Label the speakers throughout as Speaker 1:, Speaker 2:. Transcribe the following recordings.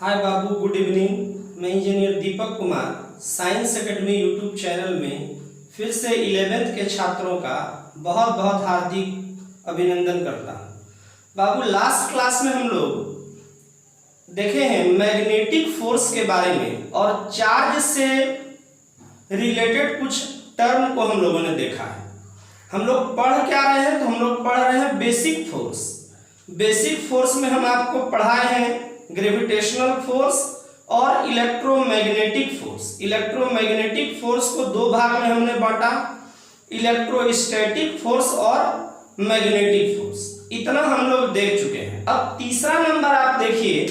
Speaker 1: हाय बाबू, good evening. मैं engineer Deepak Kumar science academy YouTube channel में फिर से 11th के छात्रों का बहुत बहुत हार्दिक अभिनंदन करता हूँ। बाबू, लास्ट क्लास में हम लोग देखे हैं मैग्नेटिक फोर्स के बारे में और चार्ज से रिलेटेड कुछ टर्म को हम लोगों ने देखा है। हम लोग पढ़ क्या रहे हैं? तो हम लोग पढ़ रहे हैं बेसिक फोर्स। बेसिक फोर्स में हम आपको पढ़ाए हैं ग्रेविटेशनल फोर्स और इलेक्ट्रोमैग्नेटिक फोर्स। इलेक्ट्रोमैग्नेटिक फोर्स को दो भाग में हमने बांटा, इलेक्ट्रोस्टैटिक फोर्स और मैग्नेटिक फोर्स। इतना हम लोग देख चुके हैं। अब तीसरा नंबर आप देखिए,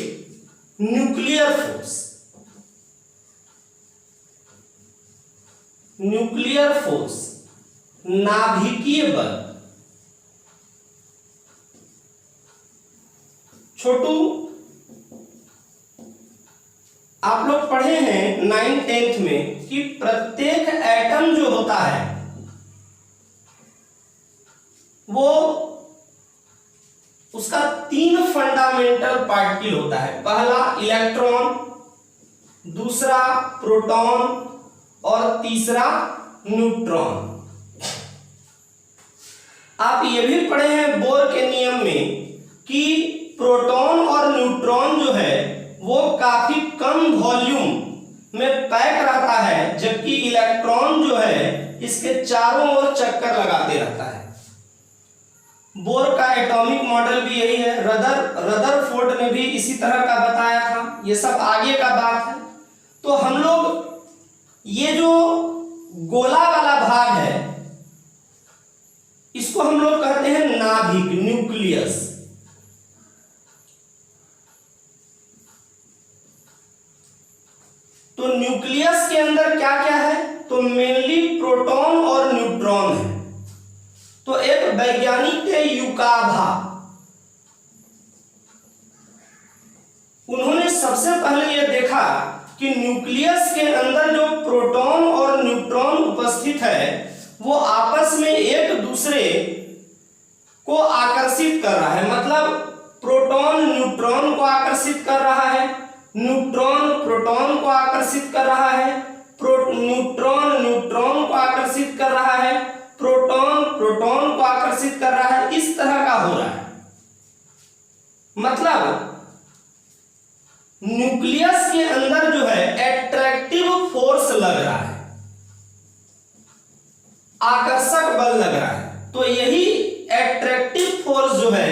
Speaker 1: न्यूक्लियर फोर्स। न्यूक्लियर फोर्स, नाभिकीय बल। छोटू, आप लोग पढ़े हैं 9th 10th में कि प्रत्येक एटम जो होता है वो उसका 3 फंडामेंटल पार्टिकल होता है। पहला इलेक्ट्रॉन, दूसरा प्रोटॉन और तीसरा न्यूट्रॉन। आप ये भी पढ़े हैं बोर के नियम में कि प्रोटॉन और न्यूट्रॉन जो है वो काफी कम वॉल्यूम में पैक रहता है, जबकि इलेक्ट्रॉन जो है इसके चारों ओर चक्कर लगाते रहता है। बोर का एटॉमिक मॉडल भी यही है। रदरफोर्ड ने भी इसी तरह का बताया था। ये सब आगे का बात है। तो हम लोग ये जो गोला वाला भाग है इसको हम लोग कहते हैं नाभिक, न्यूक्लियस। तो न्यूक्लियस के अंदर क्या क्या है? तो मेनली प्रोटॉन और न्यूट्रॉन है। तो एक वैज्ञानिक थे युकाभा, उन्होंने सबसे पहले यह देखा कि न्यूक्लियस के अंदर जो प्रोटॉन और न्यूट्रॉन उपस्थित है वो आपस में एक दूसरे को आकर्षित कर रहा है। मतलब प्रोटॉन न्यूट्रॉन को आकर्षित कर रहा है, न्यूट्रॉन प्रोटॉन को आकर्षित कर रहा है, न्यूट्रॉन न्यूट्रॉन को आकर्षित कर रहा है, प्रोटॉन प्रोटॉन को आकर्षित कर रहा है। इस तरह का हो रहा है। मतलब न्यूक्लियस के अंदर जो है एट्रैक्टिव फोर्स लग रहा है, आकर्षक बल लग रहा है। तो यही एट्रैक्टिव फोर्स जो है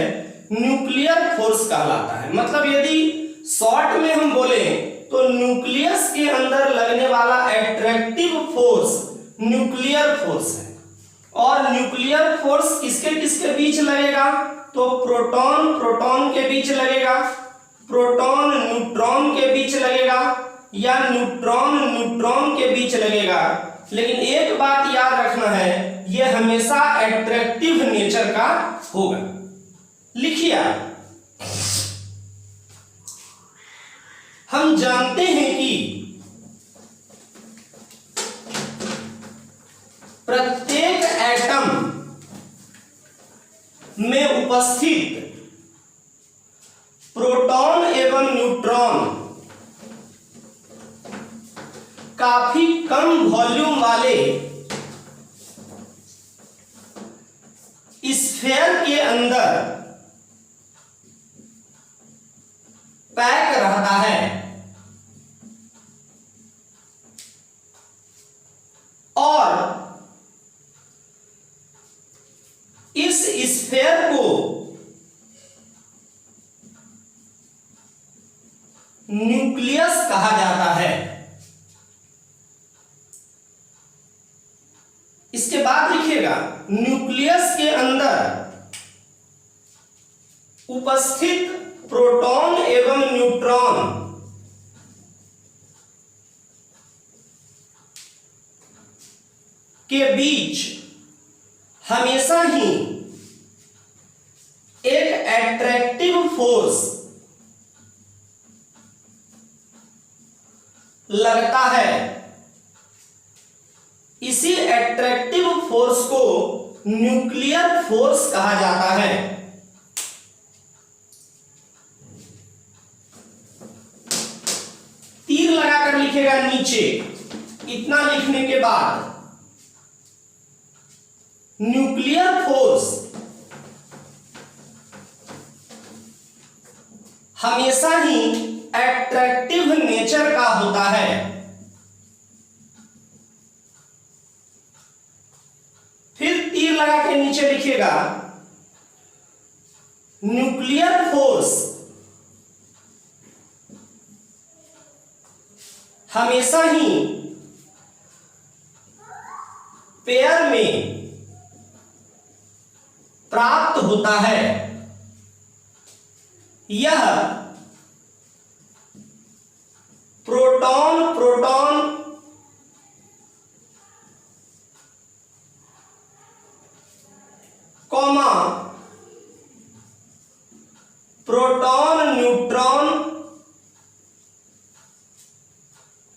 Speaker 1: न्यूक्लियर फोर्स कहलाता है। मतलब यदि शॉर्ट में हम बोले तो न्यूक्लियस के अंदर लगने वाला एट्रैक्टिव फोर्स न्यूक्लियर फोर्स है। और न्यूक्लियर फोर्स किसके किसके बीच लगेगा? तो प्रोटॉन प्रोटॉन के बीच लगेगा, प्रोटॉन न्यूट्रॉन के बीच लगेगा, या न्यूट्रॉन न्यूट्रॉन के बीच लगेगा। लेकिन एक बात याद रखना है, यह हमेशा एट्रैक्टिव नेचर का होगा। लिखिए, हम जानते हैं कि प्रत्येक एटम में उपस्थित प्रोटॉन एवं न्यूट्रॉन काफी कम वॉल्यूम वाले स्फीयर के अंदर पैक रहता है और इस स्फीयर को न्यूक्लियस कहा जाता है। इसके बाद लिखिएगा, न्यूक्लियस के अंदर उपस्थित प्रोटॉन एवं न्यूट्रॉन के बीच हमेशा ही एक एट्रैक्टिव फोर्स लगता है। इसी एट्रैक्टिव फोर्स को न्यूक्लियर फोर्स कहा जाता है। लगाकर लिखेगा नीचे, इतना लिखने के बाद न्यूक्लियर फोर्स हमेशा ही एट्रैक्टिव नेचर का होता है। फिर तीर लगा के नीचे लिखेगा न्यूक्लियर फोर्स हमेशा ही पेयर में प्राप्त होता है। यह proton proton comma proton neutron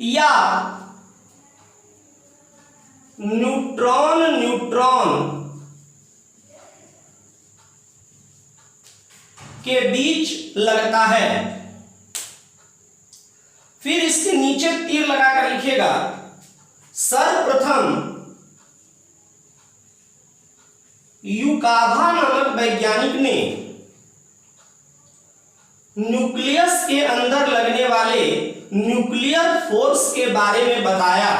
Speaker 1: या न्यूट्रॉन न्यूट्रॉन के बीच लगता है। फिर इसके नीचे तीर लगाकर लिखेगा सर्वप्रथम युकाभा नामक वैज्ञानिक ने न्यूक्लियस के अंदर लगने वाले न्यूक्लियर फोर्स के बारे में बताया।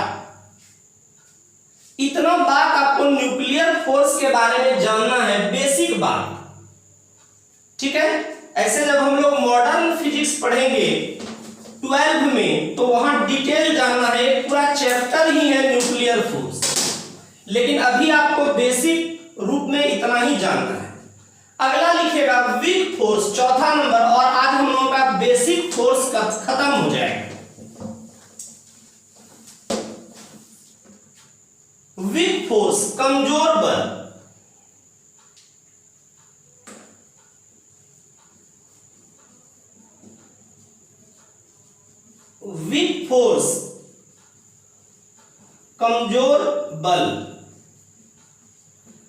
Speaker 1: इतना बात आपको न्यूक्लियर फोर्स के बारे में जानना है, बेसिक बात, ठीक है। ऐसे जब हम लोग मॉडर्न फिजिक्स पढ़ेंगे 12 में तो वहां डिटेल जानना है, एक पूरा चैप्टर ही है न्यूक्लियर फोर्स, लेकिन अभी आपको बेसिक रूप में इतना ही जानना है। अगला लिखेगा वीक फोर्स, चौथा नंबर, और आज हम लोगों का बेसिक फोर्स खत्म हो जाएगा। वीक फोर्स कमजोर बल, वीक फोर्स कमजोर बल।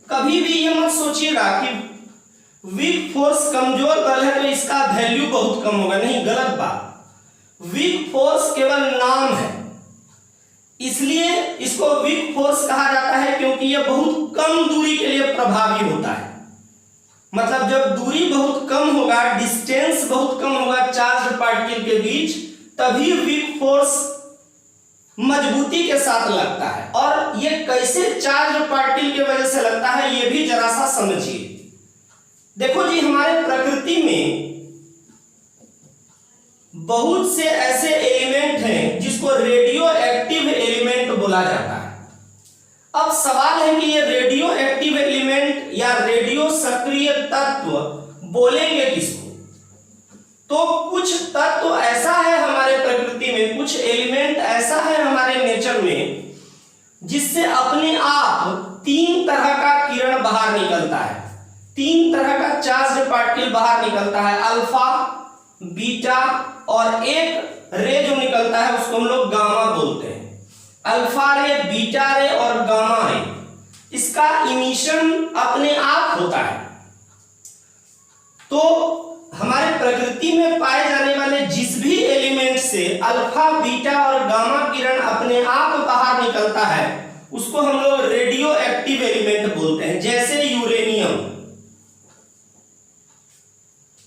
Speaker 1: कभी भी ये मत सोचिएगा कि वीक फोर्स कमजोर बल है तो इसका वैल्यू बहुत कम होगा, नहीं, गलत बात। वीक फोर्स केवल नाम है, इसलिए इसको वीक फोर्स कहा जाता है क्योंकि यह बहुत कम दूरी के लिए प्रभावी होता है। मतलब जब दूरी बहुत कम होगा, डिस्टेंस बहुत कम होगा चार्ज पार्टिकल के बीच, तभी वीक फोर्स मजबूती के साथ लगता है। और ये कैसे चार्ज पार्टिकल की वजह से लगता है ये भी जरा सा समझिए। देखो जी, हमारे प्रकृति में बहुत से ऐसे एलिमेंट हैं जिसको रेडियो एक्टिव एलिमेंट बोला जाता है। अब सवाल है कि ये रेडियो एक्टिव एलिमेंट या रेडियो सक्रिय तत्व बोलेंगे किसको? तो कुछ तत्व ऐसा है हमारे प्रकृति में, कुछ एलिमेंट ऐसा है हमारे नेचर में जिससे अपने आप 3 तरह का किरण बाहर निकलता है, 3 तरह का चार्ज पार्टिकल बाहर निकलता है, अल्फा, बीटा और एक रे जो निकलता है उसको हम लोग गामा बोलते हैं। अल्फा रे, बीटा रे और गामा रे, इसका इमिशन अपने आप होता है। तो हमारे प्रकृति में पाए जाने वाले जिस भी एलिमेंट से अल्फा, बीटा और गामा किरण अपने आप बाहर निकलता है उसको हम लोग रेडियो एक्टिव एलिमेंट बोलते हैं, जैसे यूरेनियम,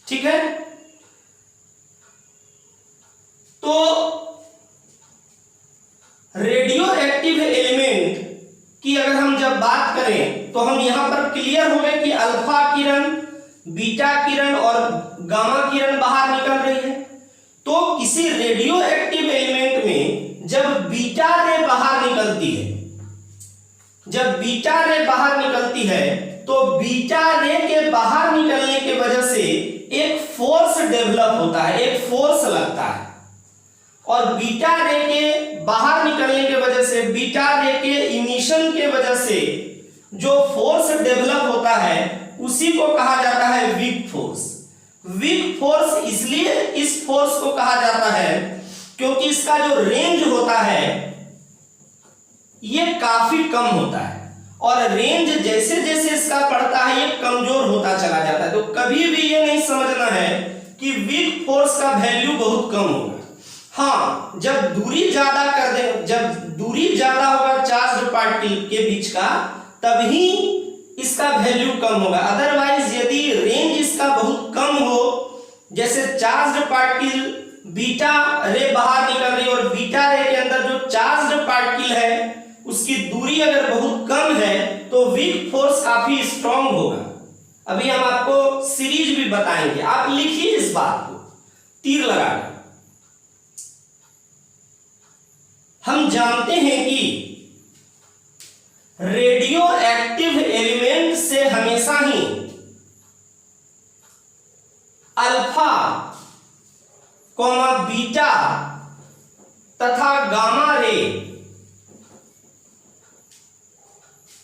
Speaker 1: ठीक है। तो रेडियो एक्टिव एलिमेंट की अगर हम जब बात करें तो हम यहां पर क्लियर हो गए कि अल्फा किरण, बीटा किरण और गामा किरण बाहर निकल रही है। तो किसी रेडियो एक्टिव एलिमेंट में जब बीटा रे बाहर निकलती है, जब बीटा रे बाहर निकलती है तो बीटा रे के बाहर निकलने के वजह से एक फोर्स डेवलप होता है, एक फोर्स लगता है। और बीटा रे के बाहर निकलने के वजह से, बीटा रे के इमिशन के वजह से जो फोर्स डेवलप होता है उसी को कहा जाता है वीक फोर्स। वीक फोर्स इसलिए इस फोर्स को कहा जाता है क्योंकि इसका जो रेंज होता है ये काफी कम होता है, और रेंज जैसे जैसे इसका बढ़ता है ये कमजोर होता चला जाता है। तो कभी भी ये नहीं समझना है कि वीक फोर्स का वैल्यू बहुत कम होगा। हाँ, जब दूरी ज्यादा कर दे, जब दूरी ज्यादा होगा चार्ज पार्टिकल के बीच का, तभी इसका वैल्यू कम होगा। अदरवाइज यदि रेंज इसका बहुत कम हो, जैसे चार्ज पार्टिकल बीटा रे बाहर निकल रही है और बीटा रे के अंदर जो चार्ज पार्टिकल है उसकी दूरी अगर बहुत कम है तो वीक फोर्स काफी स्ट्रांग होगा। अभी हम आपको सीरीज भी बताएंगे, आप लिखिए इस बात को तीर लगाकर। हम जानते हैं कि रेडियो एक्टिव एलिमेंट से हमेशा ही अल्फा, बीटा तथा गामा रे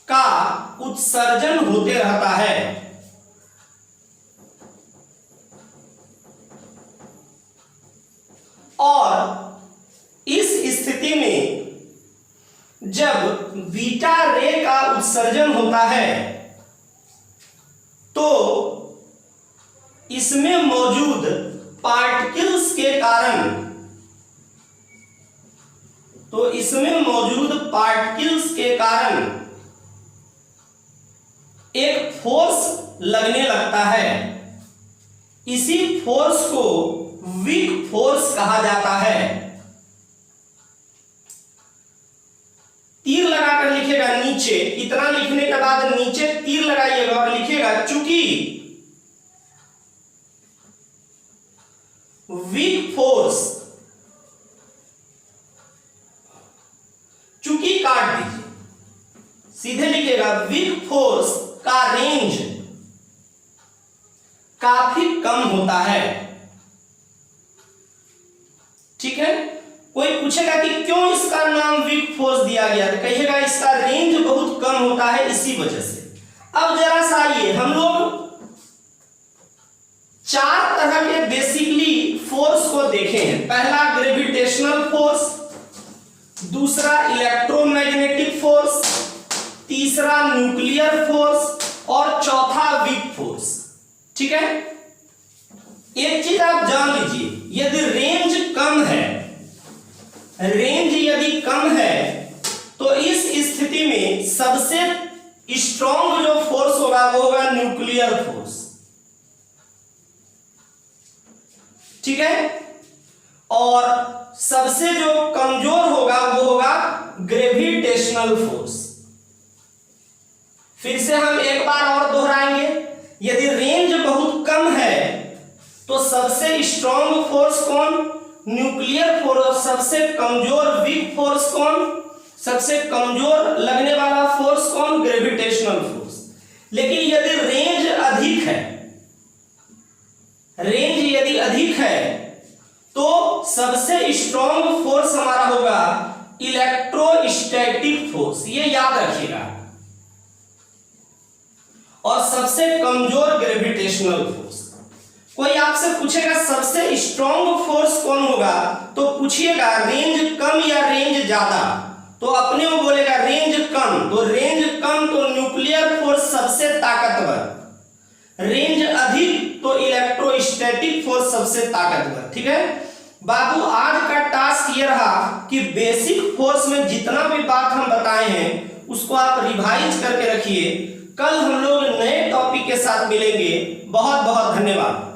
Speaker 1: का उत्सर्जन होते रहता है। और इस स्थिति में जब बीटा रे का उत्सर्जन होता है तो इसमें मौजूद पार्टिकल्स के कारण, एक फोर्स लगने लगता है। इसी फोर्स को वीक फोर्स कहा जाता है। तीर लगाकर लिखेगा नीचे, इतना लिखने के बाद नीचे तीर लगाइएगा और लिखेगा चूंकि वीक फोर्स, चूंकि काट दीजिए, सीधे लिखेगा वीक फोर्स का रेंज काफी कम होता है। ठीक है, कोई पूछेगा कि क्यों इसका नाम वीक फोर्स दिया गया, तो कहिएगा इसका रेंज बहुत कम होता है इसी वजह से। अब जरा सा आइए, हम लोग चार तरह के बेसिकली फोर्स को देखे हैं। पहला ग्रेविटेशनल फोर्स, दूसरा इलेक्ट्रोमैग्नेटिक फोर्स, तीसरा न्यूक्लियर फोर्स और चौथा वीक फोर्स। ठीक है, एक चीज आप जान लीजिए, यदि रेंज कम है, रेंज यदि कम है तो इस स्थिति में सबसे स्ट्रॉन्ग जो फोर्स होगा वो होगा न्यूक्लियर फोर्स। ठीक है, और सबसे जो कमजोर होगा वो होगा ग्रेविटेशनल फोर्स। फिर से हम एक बार और दोहराएंगे, यदि रेंज बहुत कम है तो सबसे स्ट्रॉन्ग फोर्स कौन? Nuclear force. सबसे कमजोर वीक फोर्स कौन? सबसे कमजोर लगने वाला फोर्स कौन? Gravitational force. लेकिन यदि रेंज अधिक है, रेंज यदि अधिक है तो सबसे स्ट्रॉन्ग फोर्स हमारा होगा इलेक्ट्रोस्टैटिक फोर्स, ये याद रखिएगा। और सबसे कमजोर ग्रेविटेशनल फोर्स। कोई आपसे पूछेगा सबसे स्ट्रॉन्ग फोर्स कौन होगा, तो पूछिएगा रेंज कम या रेंज ज्यादा, तो अपने को बोलेगा रेंज कम। तो रेंज कम तो न्यूक्लियर फोर्स सबसे ताकतवर, रेंज अधिक तो इलेक्ट्रोस्टैटिक फोर्स सबसे ताकतवर। ठीक है बाबू, आज का टास्क ये रहा कि बेसिक फोर्स में जितना भी बात हम बताए हैं उसको आप रिवाइज करके रखिए। कल हम लोग नए टॉपिक के साथ मिलेंगे। बहुत बहुत धन्यवाद।